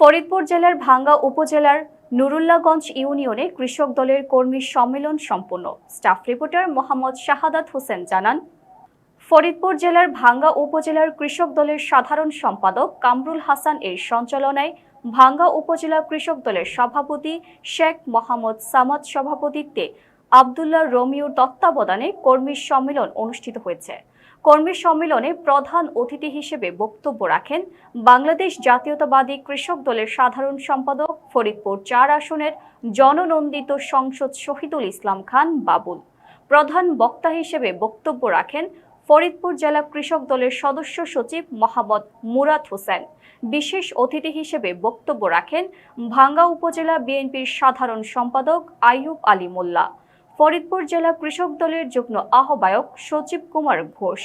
ফরিদপুর জেলার ভাঙ্গা উপজেলার নুরুল্লাগঞ্জ ইউনিয়নে কৃষক দলের কর্মী সম্মেলন সম্পন্ন। স্টাফ রিপোর্টার মোহাম্মদ শাহাদাত হোসেন জানান, ফরিদপুর জেলার ভাঙ্গা উপজেলার কৃষক দলের সাধারণ সম্পাদক কামরুল হাসান এর সঞ্চালনায় ভাঙ্গা উপজেলা কৃষক দলের সভাপতি শেখ মোহাম্মদ সামাদ সভাপতিত্বে আব্দুল্লাহ রমিউর তত্ত্বাবধানে কর্মী সম্মেলন অনুষ্ঠিত হয়েছে। কর্মী সম্মেলনে প্রধান অতিথি হিসেবে বক্তব্য রাখেন বাংলাদেশ জাতীয়তাবাদী কৃষক দলের সাধারণ সম্পাদক ফরিদপুর ৪ আসনের জননন্দিত সংসদ শহীদুল ইসলাম খান বাবুল। প্রধান বক্তা হিসেবে বক্তব্য রাখেন ফরিদপুর জেলা কৃষক দলের সদস্য সচিব মোহাম্মদ মুরাদ হোসেন। বিশেষ অতিথি হিসেবে বক্তব্য রাখেন ভাঙ্গা উপজেলা বিএনপির সাধারণ সম্পাদক আইয়ুব আলী মোল্লা, ফরিদপুর জেলা কৃষক দলের যুগ্ম আহ্বায়ক সচিব কুমার ঘোষ।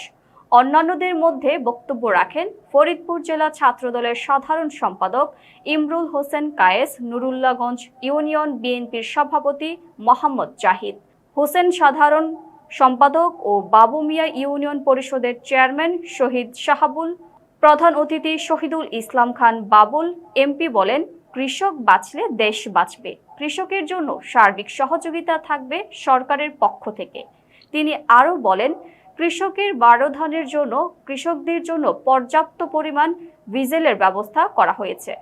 অন্যান্যদের মধ্যে বক্তব্য রাখেন ফরিদপুর জেলা ছাত্রদলের সাধারণ সম্পাদক ইমরুল হোসেন কায়েস, নুরুল্লাগঞ্জ ইউনিয়ন বিএনপির সভাপতি মোহাম্মদ জাহিদ হোসেন সাধারণ সম্পাদক ও বাবু মিয়া ইউনিয়ন পরিষদের চেয়ারম্যান শহীদ শাহাবুল। প্রধান অতিথি শহীদুল ইসলাম খান বাবুল এমপি বলেন, কৃষক বাঁচলে দেশ বাঁচবে। কৃষকের জন্য সার্বিক সহযোগিতা থাকবে সরকারের পক্ষ থেকে। তিনি আরও বলেন, কৃষকের বারো ধানের জন্য কৃষকদের জন্য পর্যাপ্ত পরিমাণ ডিজেলের ব্যবস্থা করা হয়েছে।